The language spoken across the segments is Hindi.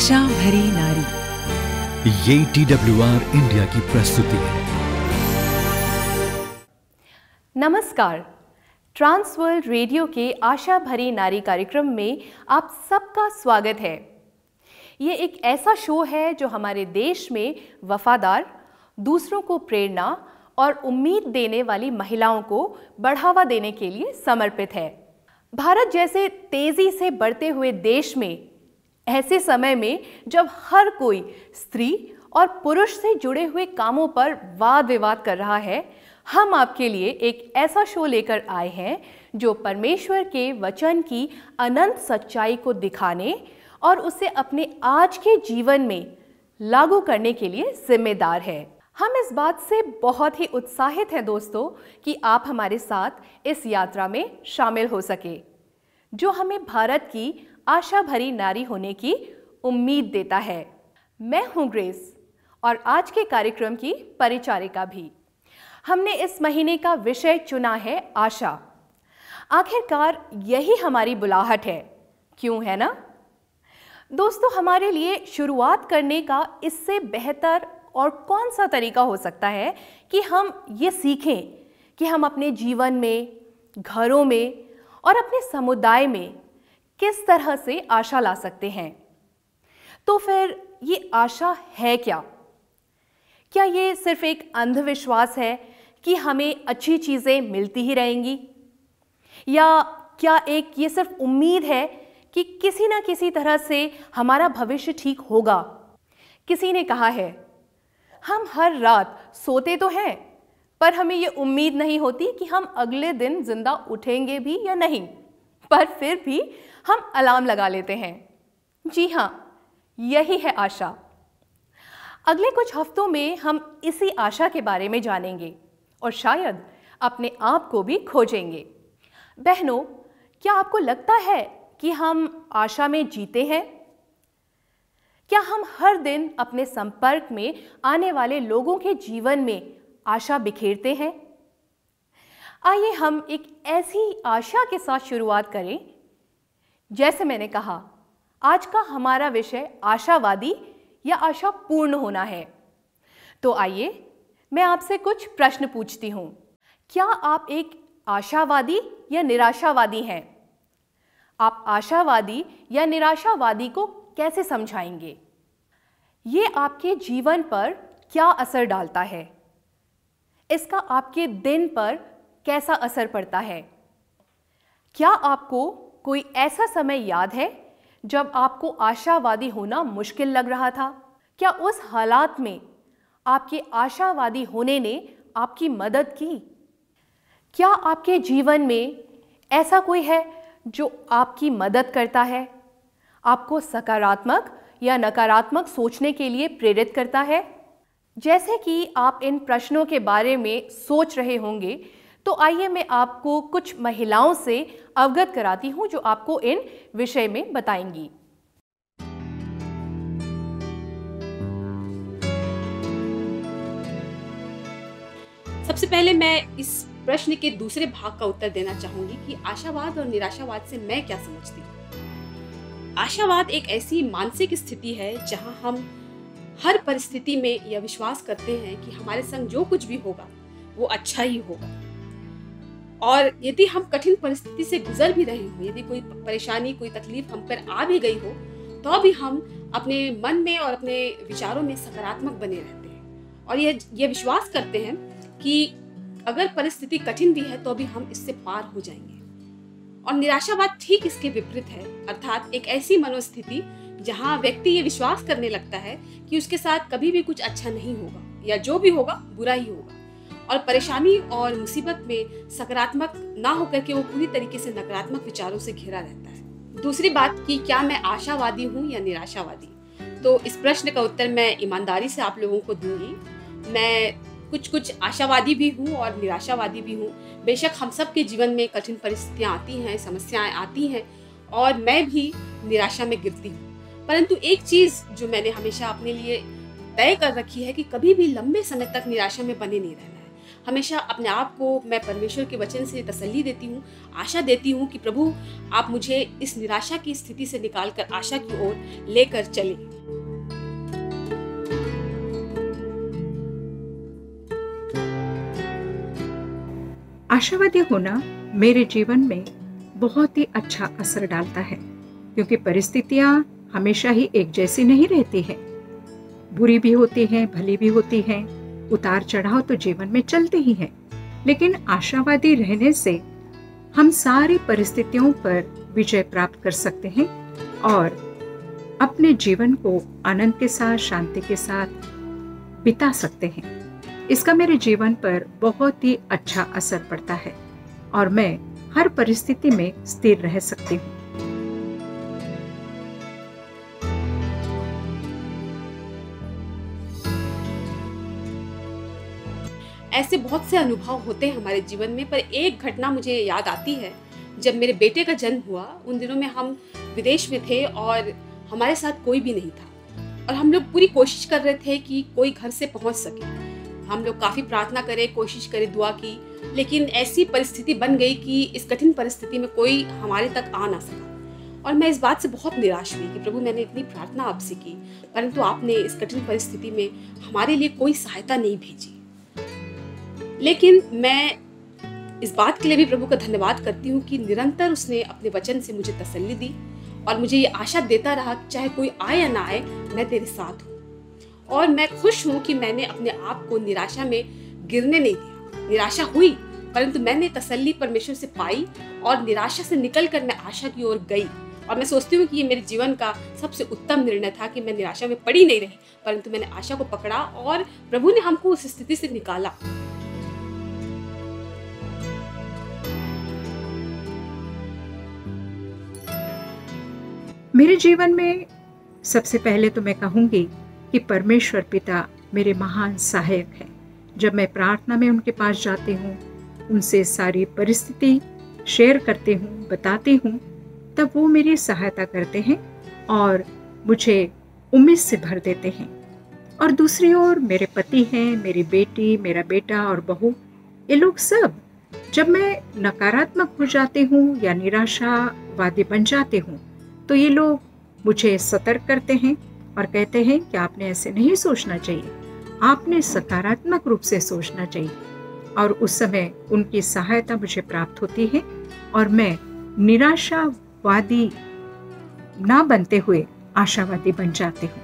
आशा भरी नारी, ये TWR इंडिया की प्रस्तुति है। नमस्कार, ट्रांस वर्ल्ड रेडियो के आशा भरी नारी कार्यक्रम में आप सबका स्वागत है। ये एक ऐसा शो है जो हमारे देश में वफादार, दूसरों को प्रेरणा और उम्मीद देने वाली महिलाओं को बढ़ावा देने के लिए समर्पित है। भारत जैसे तेजी से बढ़ते हुए देश में ऐसे समय में जब हर कोई स्त्री और पुरुष से जुड़े हुए कामों पर वाद विवाद कर रहा है, हम आपके लिए एक ऐसा शो लेकर आए हैं जो परमेश्वर के वचन की अनंत सच्चाई को दिखाने और उसे अपने आज के जीवन में लागू करने के लिए जिम्मेदार है। हम इस बात से बहुत ही उत्साहित हैं दोस्तों कि आप हमारे साथ इस यात्रा में शामिल हो सके, जो हमें भारत की आशा भरी नारी होने की उम्मीद देता है। मैं हूं ग्रेस और आज के कार्यक्रम की परिचारिका भी। हमने इस महीने का विषय चुना है आशा। आखिरकार यही हमारी बुलाहट है, क्यों है ना दोस्तों? हमारे लिए शुरुआत करने का इससे बेहतर और कौन सा तरीका हो सकता है कि हम ये सीखें कि हम अपने जीवन में, घरों में और अपने समुदाय में किस तरह से आशा ला सकते हैं। तो फिर ये आशा है क्या? क्या ये सिर्फ एक अंधविश्वास है कि हमें अच्छी चीज़ें मिलती ही रहेंगी, या क्या एक ये सिर्फ उम्मीद है कि किसी ना किसी तरह से हमारा भविष्य ठीक होगा? किसी ने कहा है, हम हर रात सोते तो हैं पर हमें ये उम्मीद नहीं होती कि हम अगले दिन जिंदा उठेंगे भी या नहीं, पर फिर भी हम अलार्म लगा लेते हैं। जी हाँ, यही है आशा। अगले कुछ हफ्तों में हम इसी आशा के बारे में जानेंगे और शायद अपने आप को भी खोजेंगे। बहनों, क्या आपको लगता है कि हम आशा में जीते हैं? क्या हम हर दिन अपने संपर्क में आने वाले लोगों के जीवन में आशा बिखेरते हैं? आइए हम एक ऐसी आशा के साथ शुरुआत करें। जैसे मैंने कहा, आज का हमारा विषय आशावादी या आशा पूर्ण होना है। तो आइए मैं आपसे कुछ प्रश्न पूछती हूं। क्या आप एक आशावादी या निराशावादी हैं? आप आशावादी या निराशावादी को कैसे समझाएंगे? ये आपके जीवन पर क्या असर डालता है? इसका आपके दिन पर कैसा असर पड़ता है? क्या आपको कोई ऐसा समय याद है जब आपको आशावादी होना मुश्किल लग रहा था? क्या उस हालात में आपके आशावादी होने ने आपकी मदद की? क्या आपके जीवन में ऐसा कोई है जो आपकी मदद करता है, आपको सकारात्मक या नकारात्मक सोचने के लिए प्रेरित करता है? जैसे कि आप इन प्रश्नों के बारे में सोच रहे होंगे, तो आइए मैं आपको कुछ महिलाओं से अवगत कराती हूं जो आपको इन विषय में बताएंगी। सबसे पहले मैं इस प्रश्न के दूसरे भाग का उत्तर देना चाहूंगी कि आशावाद और निराशावाद से मैं क्या समझती हूँ। आशावाद एक ऐसी मानसिक स्थिति है जहां हम हर परिस्थिति में यह विश्वास करते हैं कि हमारे संग जो कुछ भी होगा वो अच्छा ही होगा, और यदि हम कठिन परिस्थिति से गुजर भी रहे हो, यदि कोई परेशानी, कोई तकलीफ हम पर आ भी गई हो, तो भी हम अपने मन में और अपने विचारों में सकारात्मक बने रहते हैं और ये विश्वास करते हैं कि अगर परिस्थिति कठिन भी है तो भी हम इससे पार हो जाएंगे। और निराशावाद ठीक इसके विपरीत है, अर्थात एक ऐसी मनोस्थिति जहां व्यक्ति ये विश्वास करने लगता है कि उसके साथ कभी भी कुछ अच्छा नहीं होगा या जो भी होगा बुरा ही होगा, और परेशानी और मुसीबत में सकारात्मक ना होकर के वो पूरी तरीके से नकारात्मक विचारों से घिरा रहता है। दूसरी बात कि क्या मैं आशावादी हूँ या निराशावादी, तो इस प्रश्न का उत्तर मैं ईमानदारी से आप लोगों को दूंगी। मैं कुछ आशावादी भी हूँ और निराशावादी भी हूँ। बेशक हम सब के जीवन में कठिन परिस्थितियाँ आती हैं, समस्याएं आती हैं और मैं भी निराशा में गिरती हूँ, परंतु एक चीज़ जो मैंने हमेशा अपने लिए तय कर रखी है कि कभी भी लंबे समय तक निराशा में बने नहीं रहना है। हमेशा अपने आप को मैं परमेश्वर के वचन से तसल्ली देती हूँ, आशा देती हूँ कि प्रभु आप मुझे इस निराशा की स्थिति से निकालकर आशा की ओर लेकर चले। आशावादी होना मेरे जीवन में बहुत ही अच्छा असर डालता है, क्योंकि परिस्थितियां हमेशा ही एक जैसी नहीं रहती है। बुरी भी होती हैं, भली भी होती हैं, उतार चढ़ाव तो जीवन में चलते ही हैं। लेकिन आशावादी रहने से हम सारी परिस्थितियों पर विजय प्राप्त कर सकते हैं और अपने जीवन को आनंद के साथ, शांति के साथ बिता सकते हैं। इसका मेरे जीवन पर बहुत ही अच्छा असर पड़ता है और मैं हर परिस्थिति में स्थिर रह सकती हूँ। ऐसे बहुत से अनुभव होते हैं हमारे जीवन में, पर एक घटना मुझे याद आती है। जब मेरे बेटे का जन्म हुआ, उन दिनों में हम विदेश में थे और हमारे साथ कोई भी नहीं था और हम लोग पूरी कोशिश कर रहे थे कि कोई घर से पहुंच सके। हम लोग काफ़ी प्रार्थना करें, कोशिश करें, दुआ की, लेकिन ऐसी परिस्थिति बन गई कि इस कठिन परिस्थिति में कोई हमारे तक आ ना सका। और मैं इस बात से बहुत निराश हुई कि प्रभु, मैंने इतनी प्रार्थना आपसे की, परंतु आपने इस कठिन परिस्थिति में हमारे लिए कोई सहायता नहीं भेजी। लेकिन मैं इस बात के लिए भी प्रभु का धन्यवाद करती हूँ कि निरंतर उसने अपने वचन से मुझे तसल्ली दी और मुझे ये आशा देता रहा कि चाहे कोई आए या ना आए, मैं तेरे साथ हूँ। और मैं खुश हूँ कि मैंने अपने आप को निराशा में गिरने नहीं दिया। निराशा हुई, परंतु मैंने तसल्ली परमेश्वर से पाई और निराशा से निकलकर मैं आशा की ओर गई। और मैं सोचती हूँ कि ये मेरे जीवन का सबसे उत्तम निर्णय था कि मैं निराशा में पड़ी नहीं रही, परंतु मैंने आशा को पकड़ा और प्रभु ने हमको उस स्थिति से निकाला। मेरे जीवन में सबसे पहले तो मैं कहूँगी कि परमेश्वर पिता मेरे महान सहायक हैं। जब मैं प्रार्थना में उनके पास जाती हूँ, उनसे सारी परिस्थिति शेयर करती हूँ, बताती हूँ, तब वो मेरी सहायता करते हैं और मुझे उम्मीद से भर देते हैं। और दूसरी ओर मेरे पति हैं, मेरी बेटी, मेरा बेटा और बहू, ये लोग सब जब मैं नकारात्मक हो जाती हूँ या निराशावादी बन जाती हूँ, तो ये लोग मुझे सतर्क करते हैं और कहते हैं कि आपने ऐसे नहीं सोचना चाहिए, आपने सकारात्मक रूप से सोचना चाहिए। और उस समय उनकी सहायता मुझे प्राप्त होती है और मैं निराशावादी ना बनते हुए आशावादी बन जाती हूँ।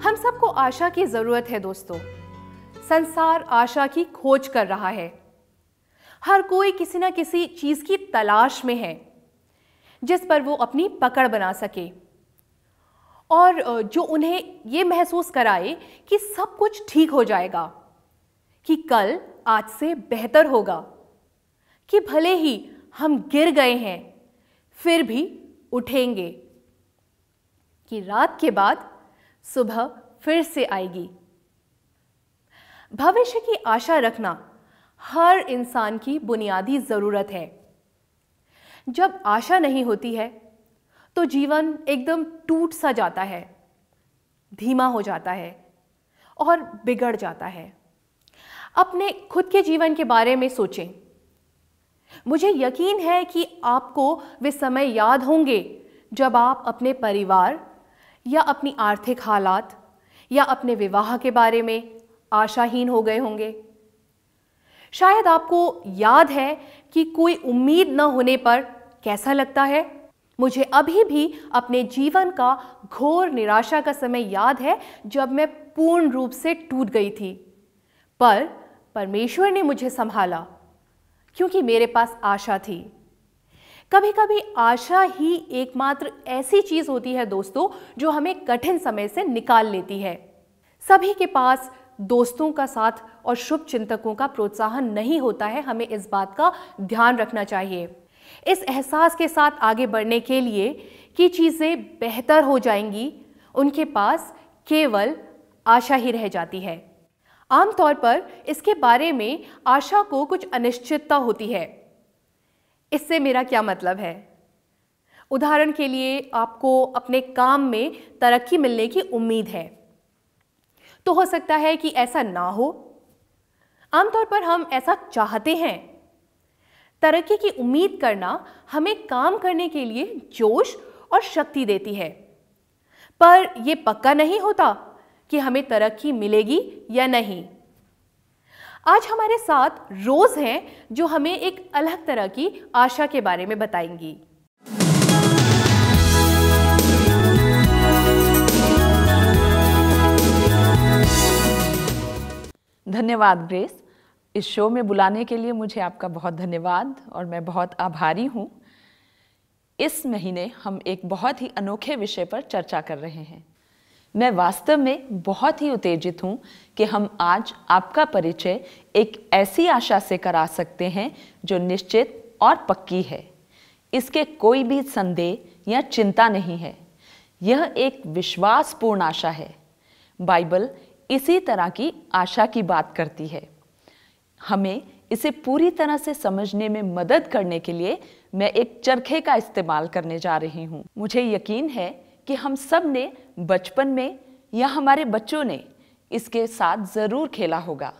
हम सबको आशा की जरूरत है दोस्तों। संसार आशा की खोज कर रहा है। हर कोई किसी न किसी चीज की तलाश में है जिस पर वो अपनी पकड़ बना सके और जो उन्हें ये महसूस कराए कि सब कुछ ठीक हो जाएगा, कि कल आज से बेहतर होगा, कि भले ही हम गिर गए हैं फिर भी उठेंगे, कि रात के बाद सुबह फिर से आएगी। भविष्य की आशा रखना हर इंसान की बुनियादी जरूरत है। जब आशा नहीं होती है तो जीवन एकदम टूट सा जाता है, धीमा हो जाता है और बिगड़ जाता है। अपने खुद के जीवन के बारे में सोचें। मुझे यकीन है कि आपको वे समय याद होंगे जब आप अपने परिवार या अपनी आर्थिक हालात या अपने विवाह के बारे में आशाहीन हो गए होंगे। शायद आपको याद है कि कोई उम्मीद न होने पर कैसा लगता है। मुझे अभी भी अपने जीवन का घोर निराशा का समय याद है जब मैं पूर्ण रूप से टूट गई थी, पर परमेश्वर ने मुझे संभाला क्योंकि मेरे पास आशा थी। कभी कभी आशा ही एकमात्र ऐसी चीज होती है दोस्तों जो हमें कठिन समय से निकाल लेती है। सभी के पास दोस्तों का साथ और शुभ चिंतकों का प्रोत्साहन नहीं होता है। हमें इस बात का ध्यान रखना चाहिए। इस एहसास के साथ आगे बढ़ने के लिए कि चीज़ें बेहतर हो जाएंगी, उनके पास केवल आशा ही रह जाती है। आमतौर पर इसके बारे में आशा को कुछ अनिश्चितता होती है। इससे मेरा क्या मतलब है? उदाहरण के लिए आपको अपने काम में तरक्की मिलने की उम्मीद है, तो हो सकता है कि ऐसा ना हो। आमतौर पर हम ऐसा चाहते हैं। तरक्की की उम्मीद करना हमें काम करने के लिए जोश और शक्ति देती है, पर यह पक्का नहीं होता कि हमें तरक्की मिलेगी या नहीं। आज हमारे साथ रोज हैं जो हमें एक अलग तरह की आशा के बारे में बताएंगी। धन्यवाद ग्रेस, इस शो में बुलाने के लिए मुझे आपका बहुत धन्यवाद और मैं बहुत आभारी हूँ। इस महीने हम एक बहुत ही अनोखे विषय पर चर्चा कर रहे हैं। मैं वास्तव में बहुत ही उत्तेजित हूँ कि हम आज आपका परिचय एक ऐसी आशा से करा सकते हैं जो निश्चित और पक्की है। इसके कोई भी संदेह या चिंता नहीं है। यह एक विश्वासपूर्ण आशा है। बाइबल इसी तरह की आशा की बात करती है। हमें इसे पूरी तरह से समझने में मदद करने के लिए मैं एक चरखे का इस्तेमाल करने जा रही हूँ। मुझे यकीन है कि हम सब ने बचपन में या हमारे बच्चों ने इसके साथ ज़रूर खेला होगा।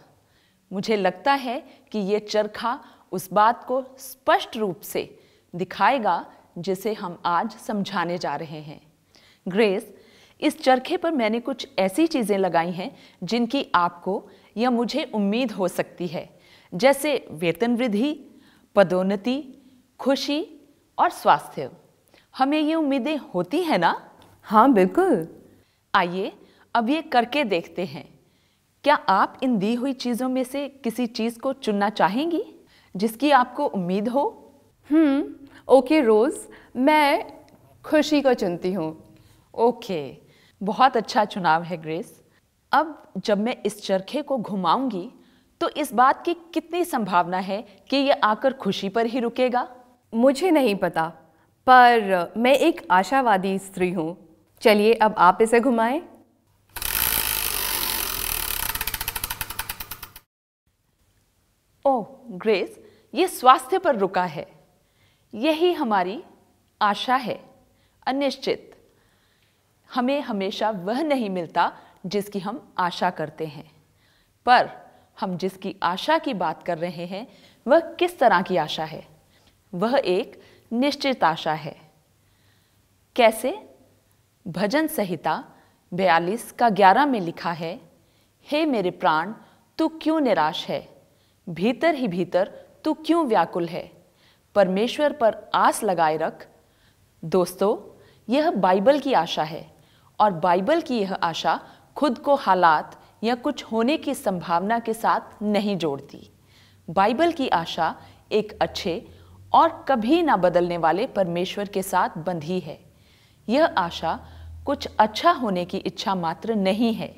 मुझे लगता है कि ये चरखा उस बात को स्पष्ट रूप से दिखाएगा जिसे हम आज समझाने जा रहे हैं। ग्रेस, इस चरखे पर मैंने कुछ ऐसी चीज़ें लगाई हैं जिनकी आपको या मुझे उम्मीद हो सकती है, जैसे वेतन वृद्धि, पदोन्नति, खुशी और स्वास्थ्य। हमें ये उम्मीदें होती हैं ना? हाँ बिल्कुल। आइए अब ये करके देखते हैं। क्या आप इन दी हुई चीज़ों में से किसी चीज़ को चुनना चाहेंगी जिसकी आपको उम्मीद हो? ओके रोज, मैं खुशी को चुनती हूँ। ओके, बहुत अच्छा चुनाव है ग्रेस। अब जब मैं इस चरखे को घुमाऊंगी तो इस बात की कितनी संभावना है कि यह आकर खुशी पर ही रुकेगा? मुझे नहीं पता, पर मैं एक आशावादी स्त्री हूँ। चलिए अब आप इसे घुमाएं। ओह ग्रेस, ये स्वास्थ्य पर रुका है। यही हमारी आशा है, अनिश्चित। हमें हमेशा वह नहीं मिलता जिसकी हम आशा करते हैं, पर हम जिसकी आशा की बात कर रहे हैं वह किस तरह की आशा है? वह एक निश्चित आशा है। कैसे? भजन संहिता 42 का 11 में लिखा है, हे मेरे प्राण, तू क्यों निराश है? भीतर ही भीतर तू क्यों व्याकुल है? परमेश्वर पर आस लगाए रख। दोस्तों, यह बाइबल की आशा है और बाइबल की यह आशा खुद को हालात या कुछ होने की संभावना के साथ नहीं जोड़ती। बाइबल की आशा एक अच्छे और कभी ना बदलने वाले परमेश्वर के साथ बंधी है। यह आशा कुछ अच्छा होने की इच्छा मात्र नहीं है।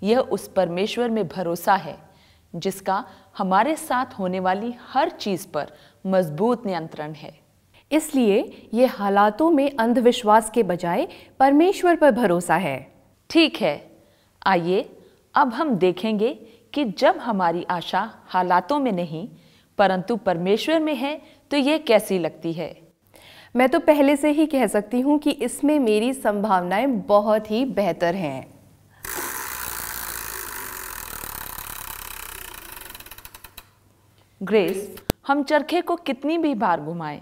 यह उस परमेश्वर में भरोसा है जिसका हमारे साथ होने वाली हर चीज पर मजबूत नियंत्रण है। इसलिए ये हालातों में अंधविश्वास के बजाय परमेश्वर पर भरोसा है। ठीक है, आइए अब हम देखेंगे कि जब हमारी आशा हालातों में नहीं परंतु परमेश्वर में है तो यह कैसी लगती है। मैं तो पहले से ही कह सकती हूँ कि इसमें मेरी संभावनाएं बहुत ही बेहतर हैं। ग्रेस, हम चरखे को कितनी भी बार घुमाएं,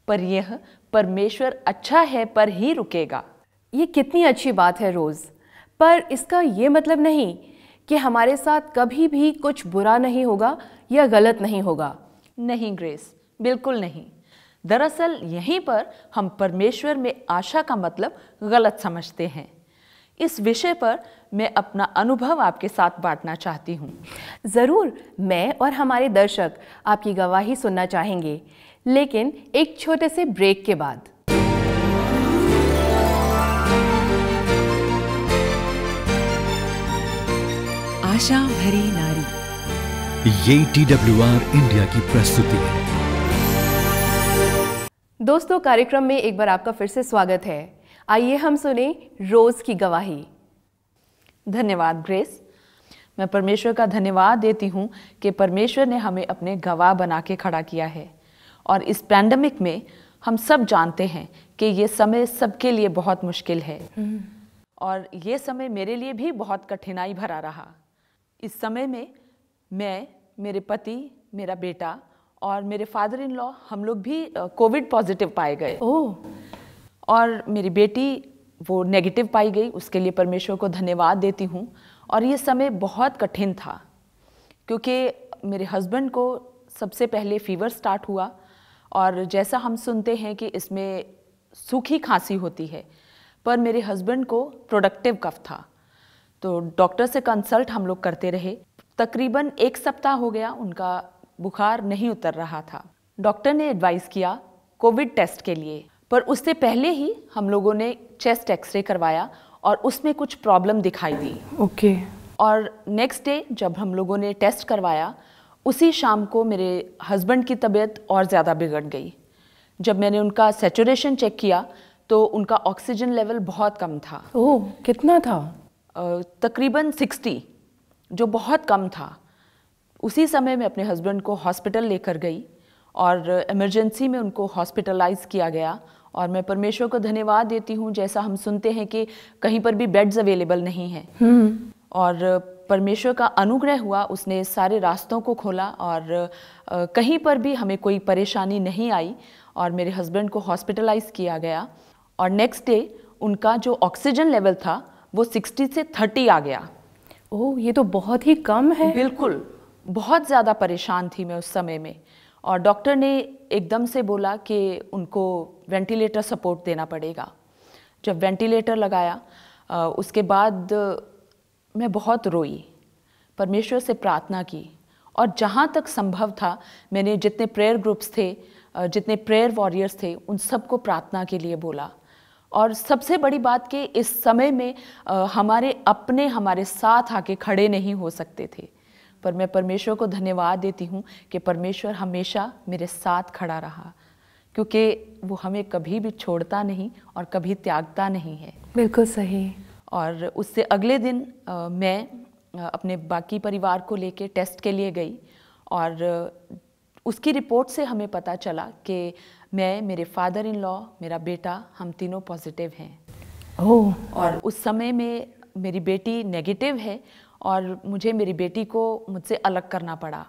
पर यह परमेश्वर अच्छा है पर ही रुकेगा। ये कितनी अच्छी बात है रोज, पर इसका ये मतलब नहीं कि हमारे साथ कभी भी कुछ बुरा नहीं होगा या गलत नहीं होगा। नहीं ग्रेस, बिल्कुल नहीं। दरअसल यहीं पर हम परमेश्वर में आशा का मतलब गलत समझते हैं। इस विषय पर मैं अपना अनुभव आपके साथ बांटना चाहती हूँ। ज़रूर, मैं और हमारे दर्शक आपकी गवाही सुनना चाहेंगे, लेकिन एक छोटे से ब्रेक के बाद। आशा भरी नारी, ये TWR इंडिया की प्रस्तुति है। दोस्तों, कार्यक्रम में एक बार आपका फिर से स्वागत है। आइए हम सुने रोज की गवाही। धन्यवाद ग्रेस। मैं परमेश्वर का धन्यवाद देती हूँ कि परमेश्वर ने हमें अपने गवाह बना के खड़ा किया है। और इस पैंडेमिक में हम सब जानते हैं कि ये समय सबके लिए बहुत मुश्किल है और ये समय मेरे लिए भी बहुत कठिनाई भरा रहा। इस समय में मैं मेरे पति, मेरा बेटा और मेरे फादर इन लॉ, हम लोग भी कोविड पॉजिटिव पाए गए। ओह, और मेरी बेटी वो नेगेटिव पाई गई, उसके लिए परमेश्वर को धन्यवाद देती हूँ। और ये समय बहुत कठिन था क्योंकि मेरे हस्बैंड को सबसे पहले फीवर स्टार्ट हुआ और जैसा हम सुनते हैं कि इसमें सूखी खांसी होती है, पर मेरे हस्बैंड को प्रोडक्टिव कफ था। तो डॉक्टर से कंसल्ट हम लोग करते रहे। तकरीबन 1 सप्ताह हो गया, उनका बुखार नहीं उतर रहा था। डॉक्टर ने एडवाइस किया कोविड टेस्ट के लिए, पर उससे पहले ही हम लोगों ने चेस्ट एक्सरे करवाया और उसमें कुछ प्रॉब्लम दिखाई दी। ओके। और नेक्स्ट डे जब हम लोगों ने टेस्ट करवाया, उसी शाम को मेरे हस्बैंड की तबीयत और ज़्यादा बिगड़ गई। जब मैंने उनका सैचुरेशन चेक किया तो उनका ऑक्सीजन लेवल बहुत कम था। ओह, कितना था? तकरीबन 60, जो बहुत कम था। उसी समय मैं अपने हस्बैंड को हॉस्पिटल लेकर गई और इमरजेंसी में उनको हॉस्पिटलाइज किया गया। और मैं परमेश्वर को धन्यवाद देती हूँ, जैसा हम सुनते हैं कि कहीं पर भी बेड्स अवेलेबल नहीं हैं। और परमेश्वर का अनुग्रह हुआ, उसने सारे रास्तों को खोला और कहीं पर भी हमें कोई परेशानी नहीं आई और मेरे हस्बैंड को हॉस्पिटलाइज किया गया। और नेक्स्ट डे उनका जो ऑक्सीजन लेवल था वो 60 से 30 आ गया। ओह, ये तो बहुत ही कम है। बिल्कुल, बहुत ज़्यादा परेशान थी मैं उस समय में। और डॉक्टर ने एकदम से बोला कि उनको वेंटिलेटर सपोर्ट देना पड़ेगा। जब वेंटिलेटर लगाया उसके बाद मैं बहुत रोई, परमेश्वर से प्रार्थना की और जहाँ तक संभव था मैंने जितने प्रेयर ग्रुप्स थे, जितने प्रेयर वॉरियर्स थे, उन सबको प्रार्थना के लिए बोला। और सबसे बड़ी बात कि इस समय में हमारे अपने हमारे साथ आके खड़े नहीं हो सकते थे, पर मैं परमेश्वर को धन्यवाद देती हूँ कि परमेश्वर हमेशा मेरे साथ खड़ा रहा, क्योंकि वो हमें कभी भी छोड़ता नहीं और कभी त्यागता नहीं है। बिल्कुल सही। और उससे अगले दिन मैं अपने बाकी परिवार को लेके टेस्ट के लिए गई और उसकी रिपोर्ट से हमें पता चला कि मैं, मेरे फादर इन लॉ, मेरा बेटा, हम तीनों पॉजिटिव हैं। ओह। और उस समय में मेरी बेटी नेगेटिव है और मुझे मेरी बेटी को मुझसे अलग करना पड़ा।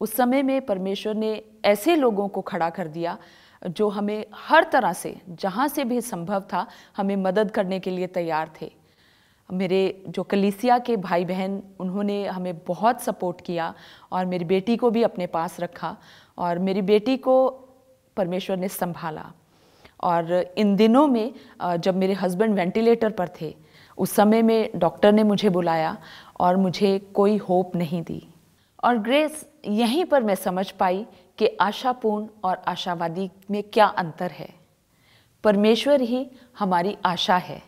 उस समय में परमेश्वर ने ऐसे लोगों को खड़ा कर दिया जो हमें हर तरह से, जहाँ से भी संभव था, हमें मदद करने के लिए तैयार थे। मेरे जो कलीसिया के भाई बहन, उन्होंने हमें बहुत सपोर्ट किया और मेरी बेटी को भी अपने पास रखा और मेरी बेटी को परमेश्वर ने संभाला। और इन दिनों में जब मेरे हस्बैंड वेंटिलेटर पर थे, उस समय में डॉक्टर ने मुझे बुलाया और मुझे कोई होप नहीं दी। और ग्रेस, यहीं पर मैं समझ पाई कि आशापूर्ण और आशावादी में क्या अंतर है। परमेश्वर ही हमारी आशा है,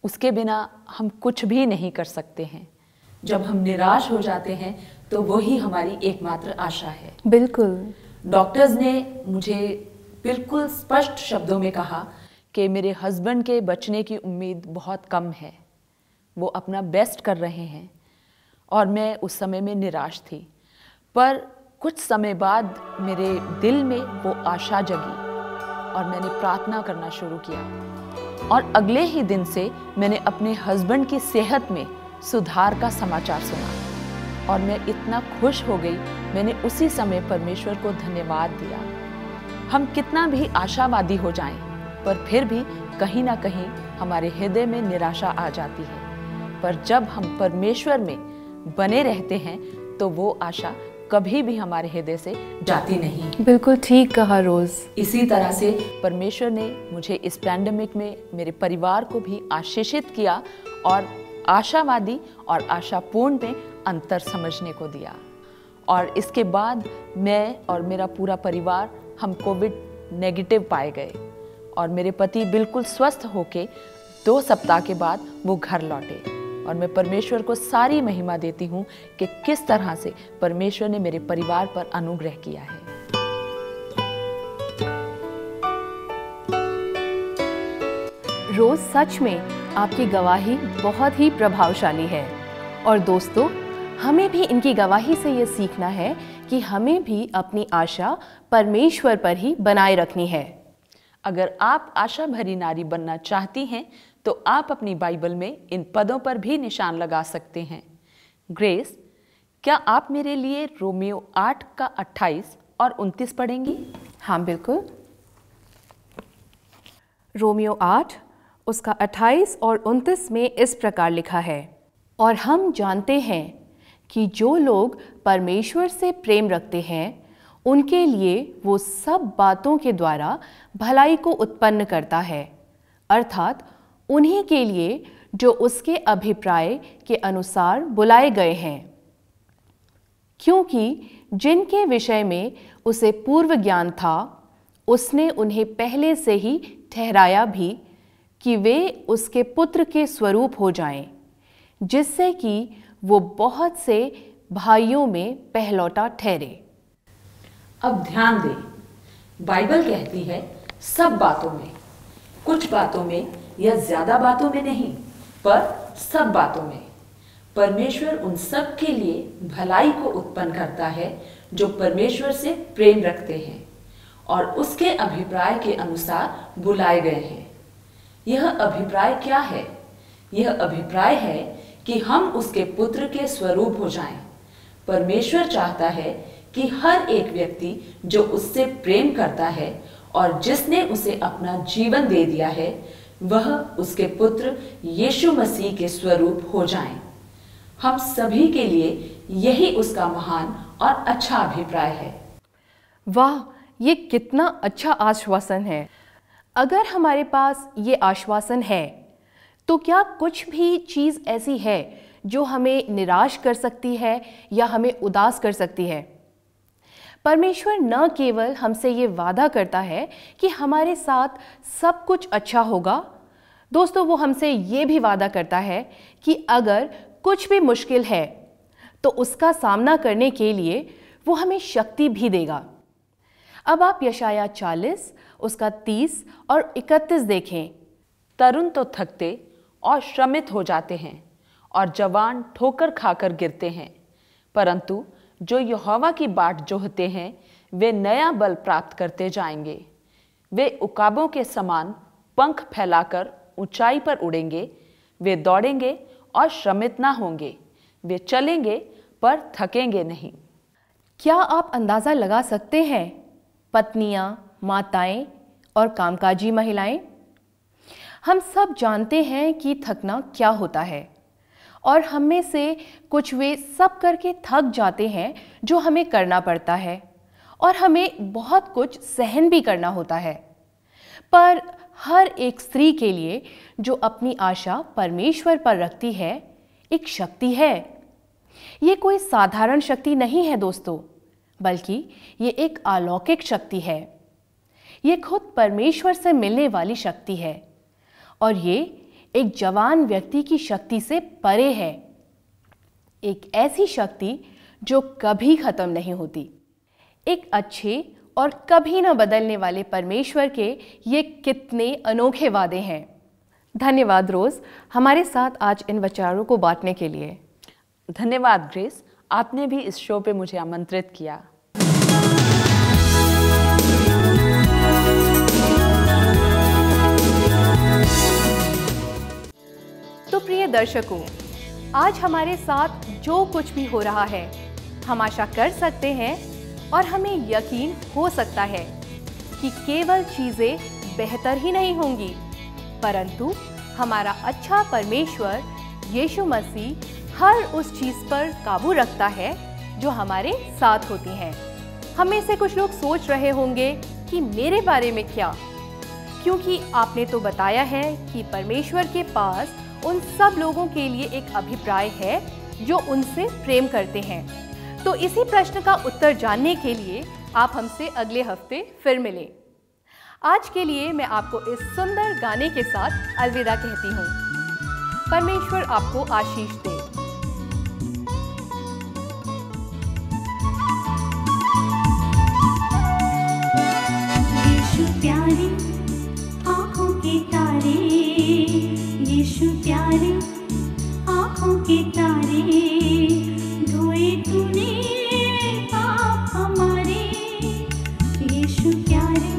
उसके बिना हम कुछ भी नहीं कर सकते हैं। जब हम निराश हो जाते हैं तो वही हमारी एकमात्र आशा है। बिल्कुल। डॉक्टर्स ने मुझे बिल्कुल स्पष्ट शब्दों में कहा कि मेरे हस्बैंड के बचने की उम्मीद बहुत कम है, वो अपना बेस्ट कर रहे हैं। और मैं उस समय में निराश थी, पर कुछ समय बाद मेरे दिल में वो आशा जगी और मैंने प्रार्थना करना शुरू किया। और अगले ही दिन से मैंने अपने हस्बैंड की सेहत में सुधार का समाचार सुना और मैं इतना खुश हो गई, मैंने उसी समय परमेश्वर को धन्यवाद दिया। हम कितना भी आशावादी हो जाएं, पर फिर भी कहीं ना कहीं हमारे हृदय में निराशा आ जाती है। पर जब हम परमेश्वर में बने रहते हैं तो वो आशा कभी भी हमारे हृदय से जाती नहीं। बिल्कुल ठीक कहा रोज। इसी तरह से परमेश्वर ने मुझे इस पैंडेमिक में मेरे परिवार को भी आशीषित किया और आशावादी और आशापूर्ण में अंतर समझने को दिया। और इसके बाद मैं और मेरा पूरा परिवार, हम कोविड नेगेटिव पाए गए और मेरे पति बिल्कुल स्वस्थ होके 2 सप्ताह के बाद वो घर लौटे। और मैं परमेश्वर को सारी महिमा देती हूँ कि किस तरह से परमेश्वर ने मेरे परिवार पर अनुग्रह किया है। रोज, सच में आपकी गवाही बहुत ही प्रभावशाली है। और दोस्तों, हमें भी इनकी गवाही से ये सीखना है कि हमें भी अपनी आशा परमेश्वर पर ही बनाए रखनी है। अगर आप आशा भरी नारी बनना चाहती हैं तो आप अपनी बाइबल में इन पदों पर भी निशान लगा सकते हैं। ग्रेस, क्या आप मेरे लिए रोमियो 8 का 28 और 29 पढ़ेंगी? हाँ बिल्कुल। रोमियो 8 उसका 28 और 29 में इस प्रकार लिखा है, और हम जानते हैं कि जो लोग परमेश्वर से प्रेम रखते हैं उनके लिए वो सब बातों के द्वारा भलाई को उत्पन्न करता है, अर्थात उन्हीं के लिए जो उसके अभिप्राय के अनुसार बुलाए गए हैं। क्योंकि जिनके विषय में उसे पूर्व ज्ञान था उसने उन्हें पहले से ही ठहराया भी कि वे उसके पुत्र के स्वरूप हो जाएं, जिससे कि वो बहुत से भाइयों में पहलौटा ठहरे। अब ध्यान दें, बाइबल कहती है सब बातों में, कुछ बातों में या ज्यादा बातों में नहीं, पर सब बातों में परमेश्वर उन सब के लिए भलाई को उत्पन्न करता है जो परमेश्वर से प्रेम रखते हैं और उसके अभिप्राय के अनुसार बुलाए गए हैं। यह अभिप्राय क्या है? यह अभिप्राय है कि हम उसके पुत्र के स्वरूप हो जाएं। परमेश्वर चाहता है कि हर एक व्यक्ति जो उससे प्रेम करता है और जिसने उसे अपना जीवन दे दिया है, वह उसके पुत्र यीशु मसीह के स्वरूप हो जाएं। हम सभी के लिए यही उसका महान और अच्छा अभिप्राय है। वाह, ये कितना अच्छा आश्वासन है। अगर हमारे पास ये आश्वासन है तो क्या कुछ भी चीज़ ऐसी है जो हमें निराश कर सकती है या हमें उदास कर सकती है? परमेश्वर न केवल हमसे ये वादा करता है कि हमारे साथ सब कुछ अच्छा होगा, दोस्तों वो हमसे ये भी वादा करता है कि अगर कुछ भी मुश्किल है तो उसका सामना करने के लिए वो हमें शक्ति भी देगा। अब आप यशाया 40 उसका 30 और 31 देखें। तरुण तो थकते और श्रमित हो जाते हैं और जवान ठोकर खाकर गिरते हैं, परंतु जो यहोवा की बाट जोहते हैं वे नया बल प्राप्त करते जाएंगे। वे उकाबों के समान पंख फैलाकर ऊंचाई पर उड़ेंगे। वे दौड़ेंगे और श्रमित ना होंगे। वे चलेंगे पर थकेंगे नहीं। क्या आप अंदाज़ा लगा सकते हैं, पत्नियां, माताएं और कामकाजी महिलाएं, हम सब जानते हैं कि थकना क्या होता है और हम में से कुछ वे सब करके थक जाते हैं जो हमें करना पड़ता है और हमें बहुत कुछ सहन भी करना होता है। पर हर एक स्त्री के लिए जो अपनी आशा परमेश्वर पर रखती है एक शक्ति है। ये कोई साधारण शक्ति नहीं है दोस्तों, बल्कि ये एक अलौकिक शक्ति है। ये खुद परमेश्वर से मिलने वाली शक्ति है और ये एक जवान व्यक्ति की शक्ति से परे है। एक ऐसी शक्ति जो कभी खत्म नहीं होती। एक अच्छे और कभी न बदलने वाले परमेश्वर के ये कितने अनोखे वादे हैं। धन्यवाद रोज, हमारे साथ आज इन विचारों को बांटने के लिए। धन्यवाद ग्रेस, आपने भी इस शो पे मुझे आमंत्रित किया। तो प्रिय दर्शकों, आज हमारे साथ जो कुछ भी हो रहा है हम आशा कर सकते हैं और हमें यकीन हो सकता है कि केवल चीज़ें बेहतर ही नहीं होंगी, परंतु हमारा अच्छा परमेश्वर यीशु मसीह हर उस चीज़ पर काबू रखता है जो हमारे साथ होती हैं। हम में से कुछ लोग सोच रहे होंगे कि मेरे बारे में क्या, क्योंकि आपने तो बताया है कि परमेश्वर के पास उन सब लोगों के लिए एक अभिप्राय है जो उनसे प्रेम करते हैं। तो इसी प्रश्न का उत्तर जानने के लिए आप हमसे अगले हफ्ते फिर मिलें। आज के लिए मैं आपको इस सुंदर गाने के साथ अलविदा कहती हूँ। परमेश्वर आपको आशीष दे। यीशु प्यारे आँखों के तारे, यीशु प्यारे आँखों के तारे, धोए तूने पाप हमारे। यीशु प्यारे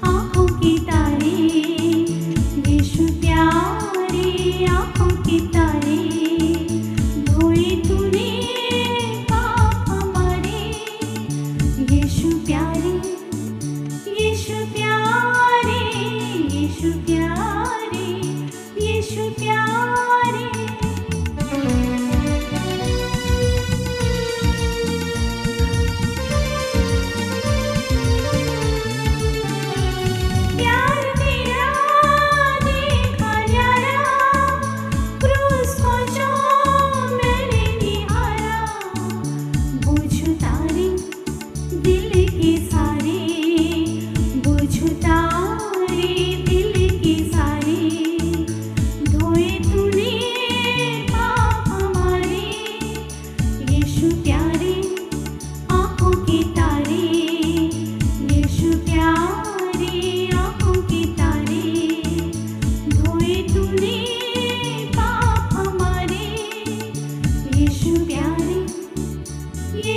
आँखों के तारे, यीशु प्यारे आँखों के तारे।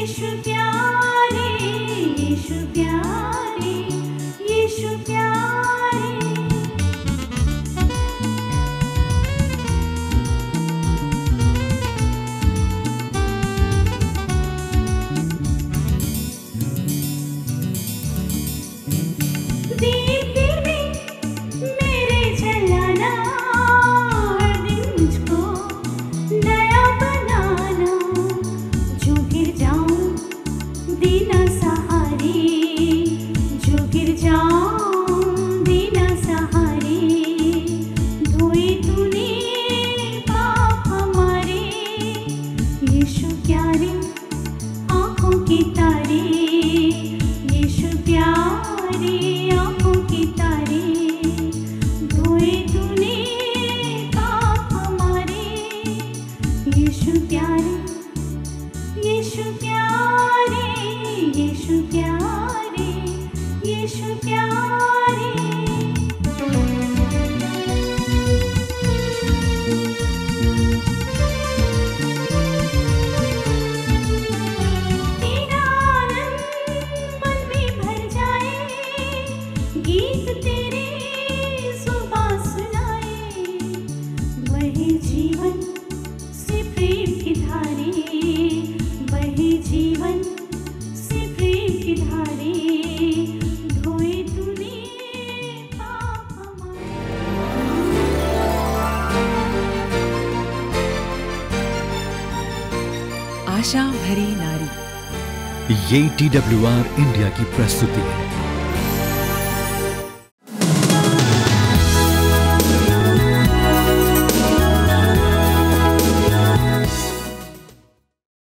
यीशु प्यारे, यीशु प्यारे, यीशु प्यारे। दीप में मेरे जलाना, हर दिन मुझको नया बनाना। जो गिर जाऊं दीना सहारे, जो गिर जाऊं दीना सहारे। धोए तूने पाप हमारे, यीशु प्यारे आँखों के तारे, यीशु प्यारे आँखों के तारे। धोए तूने पाप हमारे, यीशु प्यारे, यीशु प्यारे, यीशु प्यारे, यीशु प्यारे। तेरा आनंद मन में भर जाए, गीत तेरे सुबह सुनाए। वही जीवन से प्रेम की धारे, वही जीवन से प्रेम की धारे। धोए तूने पाप हमारे। आशा भरी नारी, ये TWR इंडिया की प्रस्तुति है।